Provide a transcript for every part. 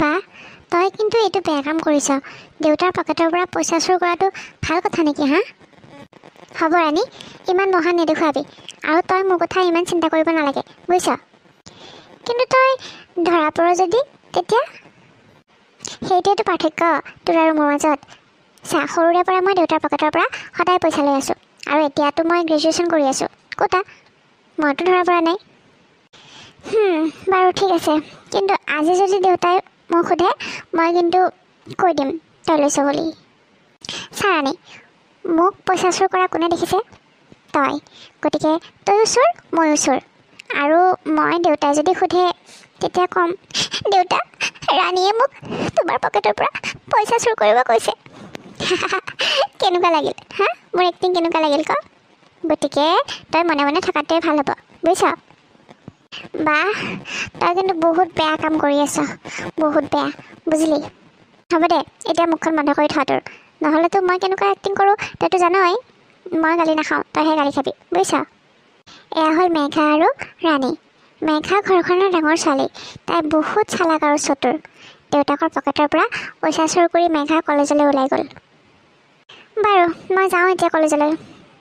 বা তই কিন্তু এইটো বেয়া কাম কৰিছ। দেউতাৰ পকেটৰ পৰা পইচা চুৰ কৰাটো ভাল কথা নেকি হা? হ'ব ৰাণী, ইমান মহান নেদেখুৱাবি। আৰু তই মোৰ কথা ইমান চিন্তা কৰিব নালাগে, বুজিছ? কিন্তু তই ধৰা পৰ যদি তেতিয়া সেইটোৱেতো পাৰ্থক্য তোৰ আৰু মোৰ মাজত। চা, সৰুৰে পৰা মই দেউতাৰ পকেটৰ পৰা সদায় পইচা লৈ আছোঁ, আৰু এতিয়াতো মই গ্ৰেজুৱেশ্যন কৰি আছোঁ। ক'তা মইতো ধৰা পৰা নাই। বাৰু ঠিক আছে, কিন্তু আজি যদি দেউতাই মোক সোধে মই কিন্তু কৈ দিম তই লৈছ বুলি। চা ৰাণী, মোক পইচা চুৰ কৰা কোনে দেখিছে? তই। গতিকে তইও চোৰ ময়ো চোৰ। আৰু মই দেউতাই যদি সোধে তেতিয়া ক'ম, দেউতা, ৰাণীয়ে মোক তোমাৰ পকেটৰ পৰা পইচা চুৰ কৰিব কৈছে। কেনেকুৱা লাগিল হা? মোৰ এক্টিং কেনেকুৱা লাগিল ক? গতিকে তই মনে মনে থকাটোৱে ভাল হ'ব, বুজিছ? বাহ, তই কিন্তু বহুত বেয়া কাম কৰি আছ, বহুত বেয়া, বুজিলি? হ'ব দে, এতিয়া মুখখন বন্ধ কৰি থোৱা তোৰ, নহ'লেতো মই কেনেকুৱা এক্টিং কৰোঁ তইতো জানই। মই গালি নাখাওঁ, তইহে গালি খাবি, বুজিছ? এয়া হ'ল মেঘা আৰু ৰাণী। মেঘা ঘৰখনৰ ডাঙৰ ছোৱালী, তাই বহুত চালাক আৰু চতুৰ। দেউতাকৰ পকেটৰ পৰা পইচা চুৰ কৰি মেঘা কলেজলৈ ওলাই গ'ল। বাৰু মই যাওঁ এতিয়া কলেজলৈ,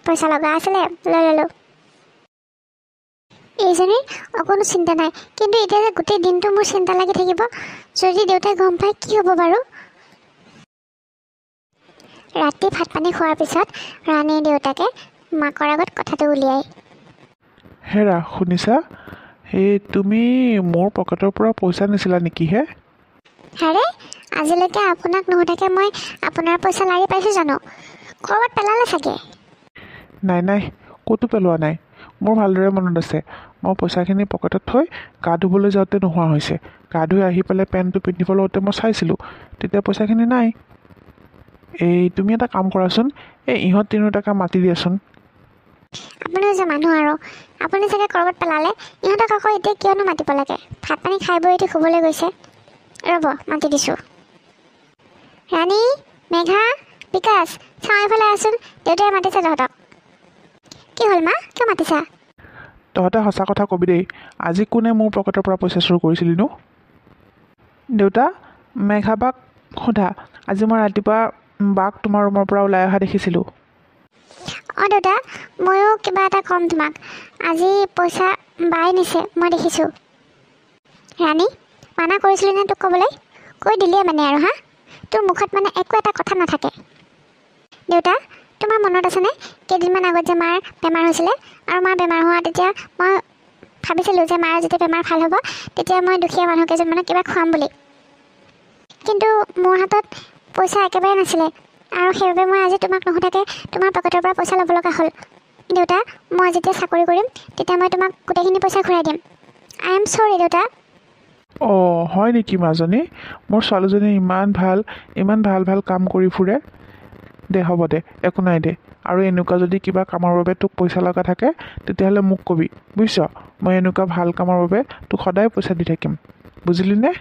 পইচা লগা আছিলে লৈ ল'লোঁ। এইজনীৰ অকণো চিন্তা নাই, কিন্তু এতিয়া যে গোটেই দিনটো মোৰ চিন্তা লাগি থাকিব, যদি দেউতাই গম পায় কি হ'ব বাৰু? ৰাতি ভাত পানী খোৱাৰ পিছত ৰাণীৰ দেউতাকে মাকৰ আগত কথাটো উলিয়াই। হেৰা, শুনিছা? এই তুমি মোৰ পকেটৰ পৰা পইচা নিছিলা নেকি হে? আৰে, আজিলৈকে আপোনাক নোসোধাকৈ মই আপোনাৰ পইচা লাৰি পাইছোঁ জানো? ক'ৰবাত পেলালে চাগে। নাই নাই, ক'তো পেলোৱা নাই। মোৰ ভালদৰে মনত আছে, মই পইচাখিনি পকেটত থৈ গা ধুবলৈ যাওঁতে নোহোৱা হৈছে। গা ধুই আহি পেলাই পেণ্টটো পিন্ধিব লওঁতে মই চাইছিলোঁ, তেতিয়া পইচাখিনি নাই। এই তুমি এটা কাম কৰাচোন, এই ইহঁত তিনিওটাকে মাতি দিয়াচোন। আপুনিও যে মানুহ আৰু, আপুনি চাগে ক'ৰবাত পেলালে। ইহঁতক আকৌ এতিয়া কিয়নো মাতিব লাগে? ভাত পানী খাই বৈ এটি শুবলৈ গৈছে। ৰ'ব, মাতি দিছোঁ। ৰাণী, মেঘা, বিকাশ, চাওঁ এইফালে আছোন, দেউতাই মাতিছে তহঁতক। কি হ'ল মা, কিয় মাতিছা? তহঁতে সঁচা কথা কবি দেই, আজি কোনে মোৰ পকেটৰ পৰা পইচা চুৰ কৰিছিলিনো? দেউতা, মেঘা বাক সোধা, আজি মই ৰাতিপুৱা বাক তোমাৰ ৰুমৰ পৰা ওলাই অহা দেখিছিলোঁ। অঁ দেউতা, ময়ো কিবা এটা ক'ম তোমাক। আজি পইচা বাই নিছে, মই দেখিছোঁ। ৰাণী, মানা কৰিছিলি নে তোক ক'বলৈ? কৈ দিলিয়ে মানে আৰু হা? তোৰ মুখত মানে একো এটা কথা নাথাকে। দেউতা, তোমাৰ মনত আছেনে কেইদিনমান আগত যে মাৰ বেমাৰ হৈছিলে, আৰু মাৰ বেমাৰ হোৱা তেতিয়া মই ভাবিছিলোঁ যে মাৰ যেতিয়া বেমাৰ ভাল হ'ব তেতিয়া মই দুখীয়া মানুহ কেইজনমানক কিবা খুৱাম বুলি। কিন্তু মোৰ হাতত পইচা একেবাৰে নাছিলে, আৰু সেইবাবে মই আজি তোমাক নোসোধাকৈ তোমাৰ পকেটৰ পৰা পইচা ল'ব লগা হ'ল। দেউতা, মই যেতিয়া চাকৰি কৰিম তেতিয়া মই তোমাক গোটেইখিনি পইচা ঘূৰাই দিম। আই এম চৰি দেউতা। অঁ, হয় নেকি মাজনী? মোৰ ছোৱালীজনী ইমান ভাল ভাল কাম কৰি ফুৰে। দে হ'ব দে, একো নাই দে। আৰু এনেকুৱা যদি কিবা কামৰ বাবে তোক পইচা লগা থাকে তেতিয়াহ'লে মোক কবি, বুজিছ? মই এনেকুৱা ভাল কামৰ বাবে তোক সদায় পইচা দি থাকিম, বুজিলিনে?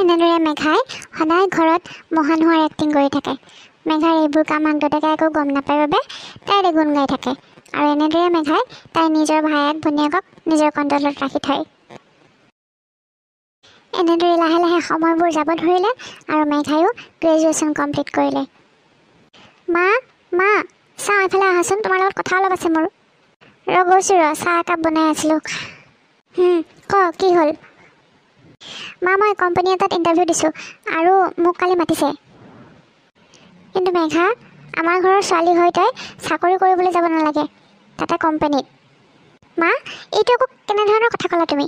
এনেদৰে মেঘাই সদায় ঘৰত মহান হোৱাৰ এক্টিং কৰি থাকে। মেঘাৰ এইবোৰ কাম মাক দেউতাকে একো গম নাপায় বাবে তাইৰ গুণ গাই থাকে, আৰু এনেদৰে মেঘাই তাইৰ নিজৰ ভায়েক ভনীয়েকক নিজৰ কণ্ট্ৰলত ৰাখি থয়। এনেদৰে লাহে লাহে সময়বোৰ যাব ধৰিলে, আৰু মেঘায়ো গ্ৰেজুৱেশ্যন কমপ্লিট কৰিলে। মা, চাওঁ এইফালে আহাচোন, তোমাৰ লগত কথা অলপ আছে মোৰ। গৈছোঁ চাহ একাপ বনাই আছিলোঁ। ক, কি হ'ল? মা, মই কোম্পানী এটাত ইণ্টাৰভিউ দিছোঁ, আৰু মোক কালি মাতিছে। কিন্তু মেঘা, আমাৰ ঘৰৰ ছোৱালী হৈ তই চাকৰি কৰিবলৈ যাব নালাগে, তাতে কোম্পানীত। মা, এইটো আকৌ কেনেধৰণৰ কথা ক'লা তুমি?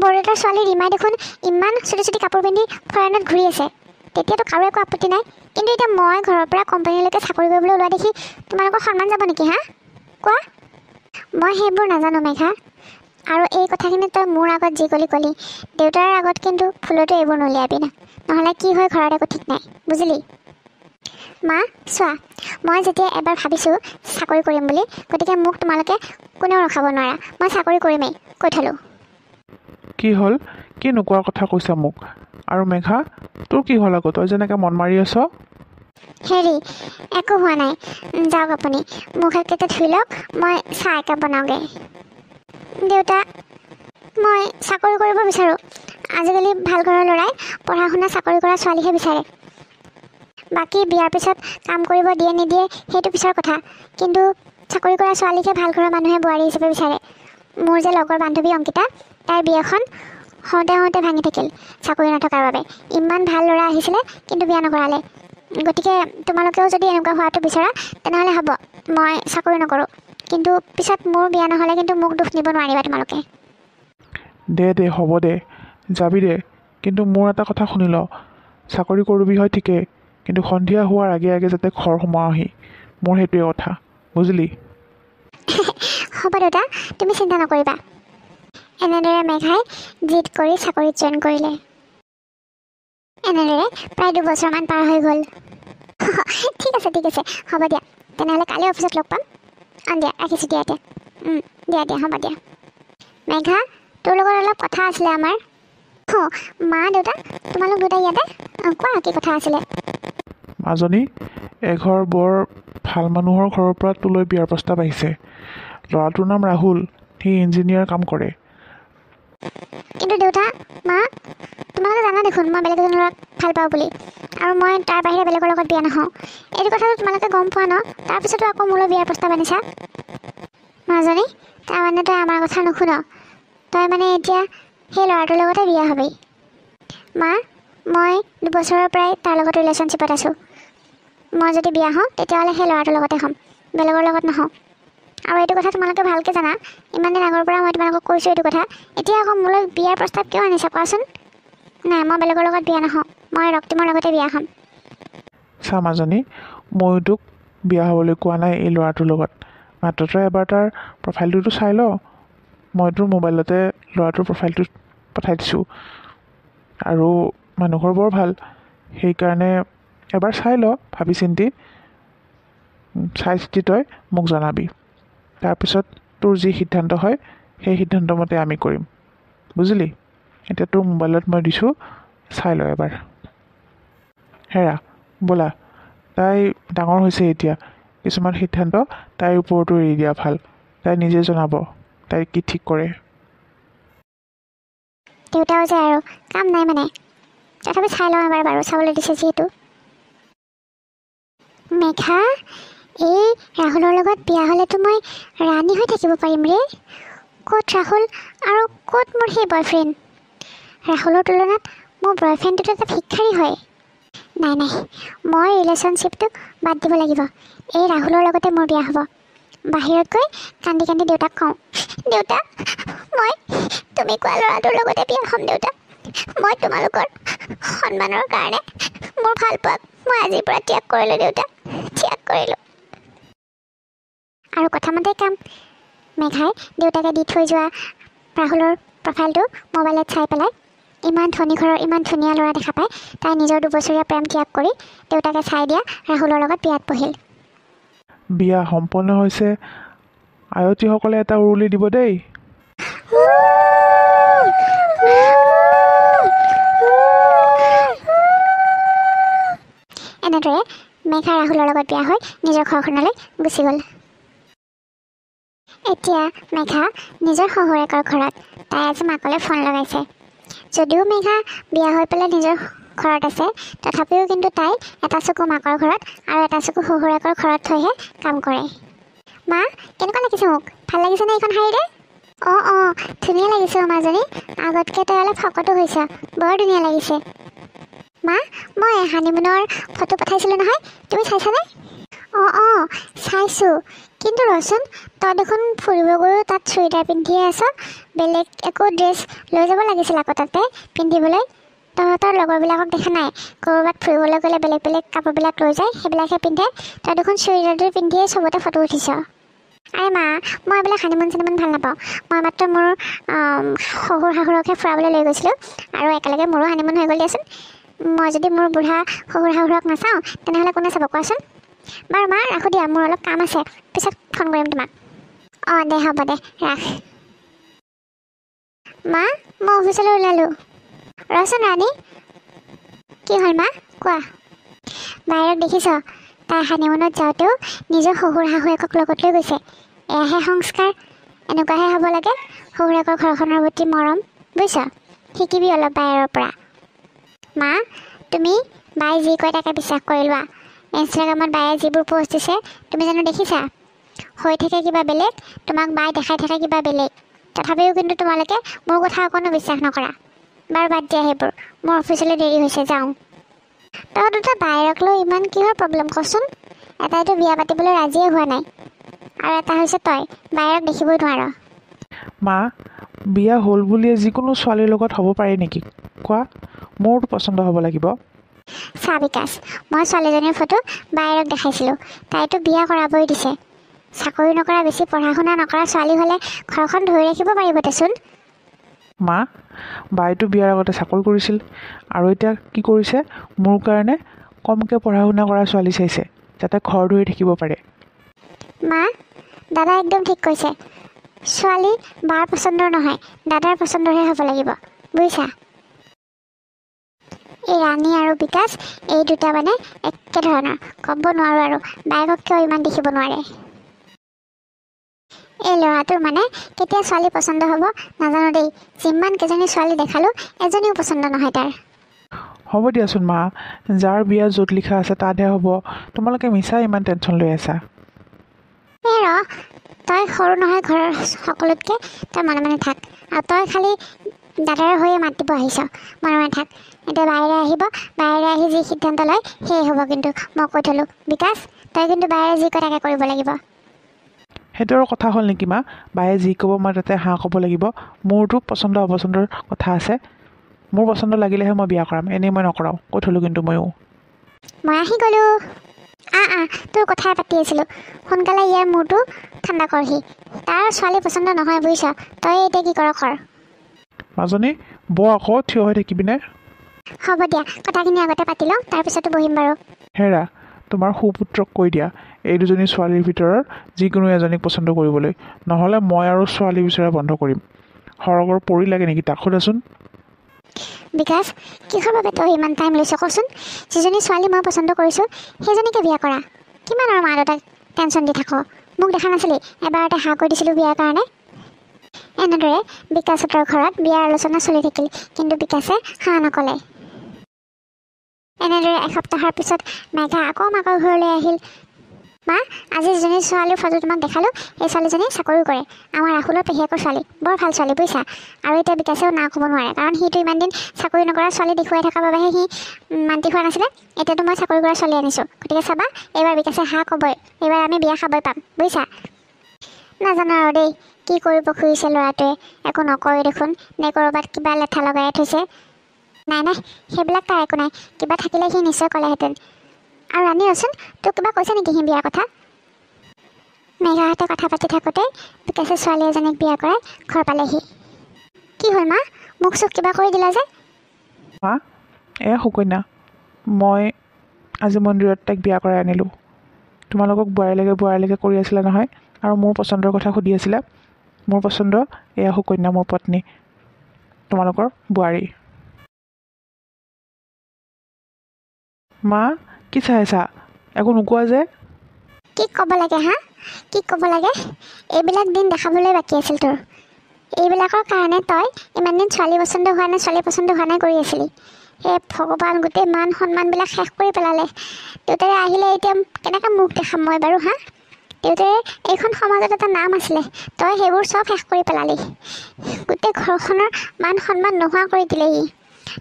বৰদেউতাৰ ছোৱালী ৰীমাই দেখোন ইমান চুটি চুটি কাপোৰ পিন্ধি ফৰেনত ঘূৰি আছে, তেতিয়াতো কাৰো একো আপত্তি নাই। কিন্তু এতিয়া মই ঘৰৰ পৰা কোম্পানীলৈকে চাকৰি কৰিবলৈ ওলোৱা দেখি তোমালোকৰ সন্মান যাব নেকি হা? কোৱা। মই সেইবোৰ নাজানো মেঘা, আৰু এই কথাখিনি তই মোৰ আগত যি কলি, দেউতাৰ আগত কিন্তু ফুলতো এইবোৰ নলিয়াবি না, নহ'লে কি হয় ঘৰত একো ঠিক নাই, বুজিলি? মা, চোৱা, মই যেতিয়া এবাৰ ভাবিছোঁ চাকৰি কৰিম বুলি, গতিকে মোক তোমালোকে কোনেও ৰখাব নোৱাৰা। মই চাকৰি কৰিমেই, কৈ থলোঁ। কি হ'ল? কি নোকোৱাৰ কথা কৈছা মোক? আৰু মেঘা, তোৰ কি হ'ল আকৌ? তই যেনেকৈ মন মাৰি আছ? হেৰি, একো হোৱা নাই, যাওক আপুনি, মুখ হাতকেইটা ধুই লওক, মই চাহ একাপ বনাওঁগৈ। দেউতা, মই চাকৰি কৰিব বিচাৰোঁ। আজিকালি ভাল ঘৰৰ ল'ৰাই পঢ়া শুনা চাকৰি কৰা ছোৱালীহে বিচাৰে। বাকী বিয়াৰ পিছত কাম কৰিব দিয়ে নিদিয়ে সেইটো পিছৰ কথা, কিন্তু চাকৰি কৰা ছোৱালীকহে ভাল ঘৰৰ মানুহে বোৱাৰী হিচাপে বিচাৰে। মোৰ যে লগৰ বান্ধৱী অংকিতা, তাইৰ বিয়াখন হওঁতে ভাঙি থাকিল চাকৰি নথকাৰ বাবে। ইমান ভাল ল'ৰা আহিছিলে কিন্তু বিয়া নকৰালে। গতিকে তোমালোকেও যদি এনেকুৱা হোৱাটো বিচৰা তেনেহ'লে হ'ব, মই চাকৰি নকৰোঁ, কিন্তু পিছত মোৰ বিয়া নহ'লে কিন্তু মোক দুখ নিব নোৱাৰিবা তোমালোকে। দে হ'ব দে, যাবি দে, কিন্তু মোৰ এটা কথা শুনি ল। চাকৰি কৰিবি হয় ঠিকেই, কিন্তু সন্ধিয়া হোৱাৰ আগে আগে যাতে ঘৰ সোমাওহি, মোৰ সেইটোৱে কথা, বুজিলি? হ'ব দেউতা, তুমি চিন্তা নকৰিবা। এনেদৰে মেঘাই জিদ কৰি চাকৰিত জইন কৰিলে। এনেদৰে প্ৰায় 2 বছৰমান পাৰ হৈ গ'ল। ঠিক আছে হ'ব দিয়া, তেনেহ'লে কালি অফিচত লগ পাম। দিয়া ৰাখিছোঁ দিয়া এতিয়া। দিয়া হ'ব দিয়া। মেঘা, তোৰ লগত অলপ কথা আছিলে আমাৰ। মা দেউতা তোমালোক দুটা ইয়াতে? কোৱা কি কথা আছিলে? মাজনী, এঘৰ বৰ ভাল মানুহৰ ঘৰৰ পৰা তোলৈ বিয়াৰ প্ৰস্তাৱ আহিছে। ল'ৰাটোৰ নাম ৰাহুল, সি ইঞ্জিনিয়াৰ কাম কৰে। কিন্তু দেউতা, মা, তোমালোকে জানা দেখোন মই বেলেগ এজন ল'ৰাক ভাল পাওঁ বুলি, আৰু মই তাৰ বাহিৰে বেলেগৰ লগত বিয়া নহওঁ। এইটো কথাটো তোমালোকে গম পোৱা ন? তাৰপিছতো আকৌ মোলৈ বিয়াৰ প্ৰস্তাৱ আনিছা। মাজনী, তাৰমানে তই আমাৰ কথা নুশুন, তই মানে এতিয়া সেই ল'ৰাটোৰ লগতে বিয়া হবি। মা, মই 2 বছৰৰ পৰাই তাৰ লগত ৰিলেশ্যনশ্বিপত আছোঁ। মই যদি বিয়া হওঁ তেতিয়াহ'লে সেই ল'ৰাটোৰ লগতে হ'ম, বেলেগৰ লগত নহওঁ। আৰু এইটো কথা তোমালোকে ভালকৈ জানা, ইমান দিন আগৰ পৰা মই তোমালোকক কৈছোঁ এইটো কথা। এতিয়া আকৌ মোলৈ বিয়াৰ প্ৰস্তাৱ কিয় আনিছা কোৱাচোন? নাই, মই বেলেগৰ লগত বিয়া নহওঁ, মই ৰক্তিমৰ লগতে বিয়া হ'ম। চা মাজনী, ময়ো তোক বিয়া হ'বলৈ কোৱা নাই এই ল'ৰাটোৰ লগত, মাত্ৰ তই এবাৰ তাৰ প্ৰফাইলটোতো চাই ল। মই তোৰ মোবাইলতে ল'ৰাটোৰ প্ৰফাইলটো পঠাই দিছোঁ, আৰু মানুহঘৰ বৰ ভাল, সেইকাৰণে এবাৰ চাই ল, ভাবি চিন্তি তই মোক জনাবি। তাৰপিছত তোৰ যি সিদ্ধান্ত হয় সেই সিদ্ধান্ত মতে আমি কৰিম, বুজিলি? এতিয়া তোৰ মোবাইলত মই দিছোঁ, চাই ল এবাৰ। হেৰা, ব'লা, তাই ডাঙৰ হৈছে এতিয়া, কিছুমান সিদ্ধান্ত তাইৰ ওপৰতো এৰি দিয়া ভাল। তাই নিজে জনাব তাই কি ঠিক কৰে। দেউতাও যে আৰু কাম নাই মানে, তথাপি চাই লওঁ এবাৰ বাৰু, চাবলৈ দিছে যিহেতু। মেঘা, এই ৰাহুলৰ লগত বিয়া হ'লেতো মই ৰাণী হৈ থাকিব পাৰিম ৰে। ক'ত ৰাহুল আৰু ক'ত মোৰ সেই বয়ফ্ৰেণ্ড? ৰাহুলৰ তুলনাত মোৰ বয়ফ্ৰেণ্ডটোতো এটা ভিক্ষাৰী হয়। নাই, মই ৰিলেশ্যনশ্বিপটোক বাদ দিব লাগিব। এই ৰাহুলৰ লগতে মোৰ বিয়া হ'ব। বাহিৰত গৈ কান্দি দেউতাক কওঁ, দেউতা, মই তুমি কোৱা ল'ৰাটোৰ লগতে বিয়া হ'ম। দেউতা, মই তোমালোকৰ সন্মানৰ কাৰণে মোৰ ভাল পোৱাক মই আজিৰ পৰা ত্যাগ কৰিলোঁ। দেউতা, ত্যাগ কৰিলোঁ। আৰু কথামতে কাম। মেঘাই দেউতাকে দি থৈ যোৱা ৰাহুলৰ প্ৰফাইলটো মোবাইলত চাই পেলাই ইমান ধনী ঘৰৰ ইমান ধুনীয়া ল'ৰা দেখা পাই তাই নিজৰ 2 বছৰীয়া প্ৰেম ত্যাগ কৰি দেউতাকে চাই দিয়া ৰাহুলৰ লগত বিয়াত বহিল। বিয়া সম্পন্ন হৈছে, আয়তীসকলে এটা উৰুলি দিব দেই। এনেদৰে মেঘা ৰাহুলৰ লগত বিয়া হৈ নিজৰ ঘৰখনলৈ গুচি গ'ল। এতিয়া মেঘা নিজৰ শহুৰেকৰ ঘৰত, তাই আজি মাকলৈ ফোন লগাইছে। যদিও মেঘা বিয়া হৈ পেলাই নিজৰ ঘৰত আছে, তথাপিও কিন্তু তাই এটা চকু মাকৰ ঘৰত আৰু এটা চকু শহুৰেকৰ ঘৰত থৈহে কাম কৰে। মা, কেনেকুৱা লাগিছে মোক? ভাল লাগিছেনে এইখন শাৰীৰে? অঁ, ধুনীয়া লাগিছে মাজনী, আগতকৈ তই অলপ শকতো হৈছ, বৰ ধুনীয়া লাগিছে। মা, মই হানিমুনৰ ফটো পঠাইছিলোঁ নহয়, তুমি চাইছানে? অঁ, চাইছোঁ, কিন্তু ৰচোন, তই দেখোন ফুৰিব গৈও তাত চুৰিদাৰ পিন্ধিয়ে আছ, বেলেগ একো ড্ৰেছ লৈ যাব লাগিছিল আকৌ তাতে পিন্ধিবলৈ। তহঁতৰ লগৰবিলাকক দেখা নাই, ক'ৰবাত ফুৰিবলৈ গ'লে বেলেগ কাপোৰবিলাক লৈ যায়, সেইবিলাকহে পিন্ধে। তই দেখোন চুৰিদাৰযোৰ পিন্ধিয়ে চবতে ফটো উঠিছ। আৰে মা, মই এইবিলাক হানিমুন চানিমুন ভাল নাপাওঁ। মই মাত্ৰ মোৰ শহুৰ শাহুৰকহে ফুৰাবলৈ লৈ গৈছিলোঁ, আৰু একেলগে মোৰো হানিমুন হৈ গ'ল দিয়াচোন। মই যদি মোৰ বুঢ়া শহুৰ শাহুৰক নাচাওঁ তেনেহ'লে কোনে চাব কোৱাচোন? বাৰু মা, ৰাখোঁ দিয়া, মোৰ অলপ কাম আছে, পিছত ফোন কৰিম তোমাক। অঁ, দে হ'ব দে, ৰাখ। মা, মই অফিচলৈ ওলালোঁ। ৰচোন ৰাণী, কি হ'ল মা, কোৱা। বাহিৰত দেখিছ, তাই হানিমুনত যাওঁতেও নিজৰ শহুৰ শাহুৱেকক লগত লৈ গৈছে। এয়াহে সংস্কাৰ, এনেকুৱাহে হ'ব লাগে। শহুৰেকৰ ঘৰখনৰ প্ৰতি মৰম বুজিছ শিকিবি অলপ বায়েৰৰ পৰা মা তুমি বাই যি কয় তাকে বিশ্বাস কৰি লোৱা ইনষ্টাগ্ৰামত বায়ে যিবোৰ পোষ্ট দিছে তুমি জানো দেখিছা হৈ থাকে কিবা বেলেগ তোমাক বাই দেখাই থাকে কিবা বেলেগ তথাপিও কিন্তু তোমালোকে মোৰ কথা অকণো বিশ্বাস নকৰা বাৰু বাদ দিয়া সেইবোৰ মোৰ অফিচলৈ দেৰি হৈছে যাওঁ তই দুটা বায়েৰক লৈ ইমান কিহৰ প্ৰব্লেম কচোন এটাইতো বিয়া পাতিবলৈ ৰাজিয়ে হোৱা নাই আৰু এটা হৈছে তই বায়েৰক দেখিবই নোৱাৰ মা বিয়া হ'ল বুলিয়ে যিকোনো ছোৱালীৰ লগত হ'ব পাৰে নেকি কোৱা মোৰতো পচন্দ হ'ব লাগিব চা বিকাশ মই ছোৱালীজনীৰ ফটো বায়েৰক দেখাইছিলোঁ তাইতো বিয়া কৰাবই দিছে চাকৰি নকৰা বেছি পঢ়া শুনা নকৰা ছোৱালী হ'লে ঘৰখন ধৰি ৰাখিব পাৰিব দেচোন মা বাইতো বিয়াৰ আগতে চাকৰি কৰিছিল আৰু এতিয়া কি কৰিছে মোৰ কাৰণে কমকৈ পঢ়া শুনা কৰা ছোৱালী চাইছে যাতে ঘৰ ধৰি থাকিব পাৰে মা দাদা একদম ঠিক কৈছে ছোৱালী বাৰ পচন্দৰ নহয় দাদাৰ পচন্দৰহে হ'ব লাগিব বুজিছা এই ৰাণী আৰু বিকাশ এই দুটা মানে একে ধৰণৰ ক'ব নোৱাৰোঁ আৰু বায়েকক কিয় ইমান দেখিব নোৱাৰে এই ল'ৰাটোৰ মানে কেতিয়া ছোৱালী পচন্দ হ'ব নাজানো দেই যিমান কেইজনী ছোৱালী দেখালোঁ এজনীও পচন্দ নহয় তাৰ হ'ব দিয়াচোন মা যাৰ বিয়া য'ত লিখা আছে তাতহে হ'ব তোমালোকে মিছাই ইমান টেনশ্যন লৈ আছা এই ৰ তই সৰু নহয় ঘৰৰ সকলোতকৈ তই মনে মনে থাক আৰু তই খালি দাদাৰ হৈয়ে মাত দিব আহিছ মনে মনে থাক এতিয়া বাহিৰে আহিব বাহিৰে আহি যি সিদ্ধান্ত লয় সেয়ে হ'ব কিন্তু মই কৈ থ'লোঁ বিকাশ তই কিন্তু বাহিৰে যি কয় তাকে কৰিব লাগিব সেইটো আৰু কথা হ'ল নেকি মা বায়ে যি ক'ব মই তাতে হাঁ ক'ব লাগিব মোৰতো পচন্দ অপচন্দৰ কথা আছে মোৰ পচন্দ লাগিলেহে মই বিয়া কৰাম এনেই মই নকৰাওঁ কৈ থ'লোঁ কিন্তু ময়ো মই আহি গ'লোঁ তোৰ কথাই পাতি আছিলোঁ সোনকালে ইয়াৰ মূৰটো ঠাণ্ডা কৰহি তাৰ ছোৱালী পচন্দ নহয় বুজিছ তই এতিয়া কি কৰ কৰ মাজনী বৰ আকৌ থিয় হৈ থাকিবিনে হ'ব দিয়া কথাখিনি আগতে পাতি লওঁ তাৰপিছতো বহিম বাৰু হেৰা তোমাৰ সুপুত্ৰক কৈ দিয়া এই দুজনী ছোৱালীৰ ভিতৰত যিকোনো এজনীক পচন্দ কৰিবলৈ নহ'লে মই আৰু ছোৱালী বিচৰা বন্ধ কৰিম সৰগৰ পৰি লাগে নেকি তাক সোধাচোন বিকাশ কিহৰ বাবে তই ইমান টাইম লৈছ কচোন যিজনী ছোৱালী মই পচন্দ কৰিছোঁ সেইজনীকে বিয়া কৰা কিমান আৰু মা দেউতাক টেনশ্যন দি থাক মোক দেখা নাছিলি এবাৰতে হাঁ কৈ দিছিলোঁ বিয়াৰ কাৰণে এনেদৰে বিকাশহঁতৰ ঘৰত বিয়াৰ আলোচনা চলি থাকিল কিন্তু বিকাশে হাঁ নক'লে এনেদৰে এসপ্তাহৰ পিছত মেঘা আকৌ মাকৰ ঘৰলৈ আহিল মা আজি যিজনী ছোৱালীৰ ফটো তোমাক দেখালোঁ সেই ছোৱালীজনী চাকৰি কৰে আমাৰ ৰাহুলৰ পেহীয়েকৰ ছোৱালী বৰ ভাল ছোৱালী বুজিছা আৰু এতিয়া বিকাশেও না ক'ব নোৱাৰে কাৰণ সিটো ইমান দিন চাকৰি নকৰা ছোৱালী দেখুৱাই থকাৰ বাবেহে সি মান্তি হোৱা নাছিলে এতিয়াতো মই চাকৰি কৰা ছোৱালী আনিছোঁ গতিকে চাবা এইবাৰ বিকাশে হাঁ ক'বই এইবাৰ আমি বিয়া খাবই পাম বুজিছা নাজানো আৰু দেই কি কৰিব খুজিছে ল'ৰাটোৱে একো নকয় দেখোন নে ক'ৰবাত কিবা লেঠা লগাই থৈছে নাই সেইবিলাক তাৰ একো নাই কিবা থাকিলে সি নিশ্চয় ক'লেহেঁতেন আৰু ৰাণী ৰচোন তোক কিবা কৈছে নেকি সি বিয়াৰ কথা মেঘাহঁতে কথা পাতি থাকোঁতে বিকাশে ছোৱালী এজনীক বিয়া কৰাই ঘৰ পালেহি কি হ'ল মা মোক চোক কিবা কৰি দিলা যে মা এয়া সুকন্যা মই আজি মন্দিৰত তাইক বিয়া কৰাই আনিলোঁ তোমালোকক বোৱাৰীলৈকে কৰি আছিলা নহয় আৰু মোৰ পচন্দৰ কথা সুধি আছিলা মোৰ পচন্দ এয়া সুকন্যা মোৰ পত্নী তোমালোকৰ বোৱাৰী মা কি চাই আছা একো নোকোৱা যে কি ক'ব লাগে হা কি ক'ব লাগে এইবিলাক দিন দেখাবলৈ বাকী আছিল তোৰ এইবিলাকৰ কাৰণে তই ইমান দিন ছোৱালী পচন্দ হোৱা নাই কৰি আছিলি সেই ভগৱান গোটেই মান সন্মানবিলাক শেষ কৰি পেলালে দেউতাৰে আহিলে এতিয়া কেনেকৈ মুখ দেখাম মই বাৰু হা দেউতাৰে এইখন সমাজত এটা নাম আছিলে তই সেইবোৰ চব শেষ কৰি পেলালি গোটেই ঘৰখনৰ মান সন্মান নোহোৱা কৰি দিলেহি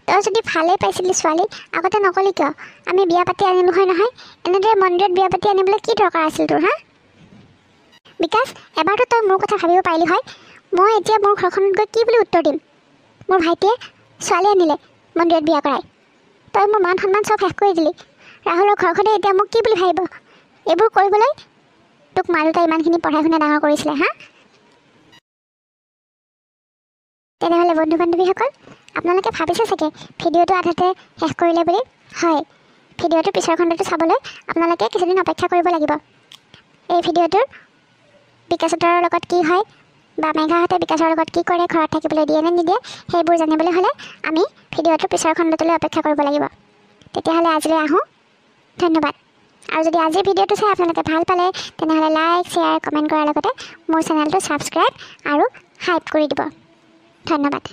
তই যদি ভালেই পাইছিলি ছোৱালী আগতে নকলি কিয় আমি বিয়া পাতি আনিলোঁ হয় নহয় এনেদৰে মন্দিৰত বিয়া পাতি আনিবলৈ কি দৰকাৰ আছিল তোৰ হা বিকাশ এবাৰতো তই মোৰ কথা ভাবিব পাৰিলি হয় মই এতিয়া মোৰ ঘৰখনত গৈ কি বুলি উত্তৰ দিম মোৰ ভাইটিয়ে ছোৱালী আনিলে মন্দিৰত বিয়া কৰাই তই মোৰ মান সন্মান চব শেষ কৰি দিলি ৰাহুলৰ ঘৰখনে এতিয়া মোক কি বুলি ভাবিব এইবোৰ কৰিবলৈ তোক মা দেউতাই ইমানখিনি পঢ়াই শুনাই ডাঙৰ কৰিছিলে হা তেনেহ'লে বন্ধু বান্ধৱীসকল আপোনালোকে ভাবিছে চাগে ভিডিঅ'টো আধাতে শেষ কৰিলে বুলি হয় ভিডিঅ'টোৰ পিছৰ খণ্ডটো চাবলৈ আপোনালোকে কিছুদিন অপেক্ষা কৰিব লাগিব এই ভিডিঅ'টোৰ বিকাশহঁতৰ লগত কি হয় বা মেঘাহঁতে বিকাশৰ লগত কি কৰে ঘৰত থাকিবলৈ দিয়ে নে নিদিয়ে সেইবোৰ জানিবলৈ হ'লে আমি ভিডিঅ'টোৰ পিছৰ খণ্ডটোলৈ অপেক্ষা কৰিব লাগিব তেতিয়াহ'লে আজিলৈ আহোঁ ধন্যবাদ আৰু যদি আজিৰ ভিডিঅ'টো চাই আপোনালোকে ভাল পালে তেনেহ'লে লাইক শ্বেয়াৰ কমেণ্ট কৰাৰ লগতে মোৰ চেনেলটো ছাবস্ক্ৰাইব আৰু হাইপ কৰি দিব। ধন্যবাদ।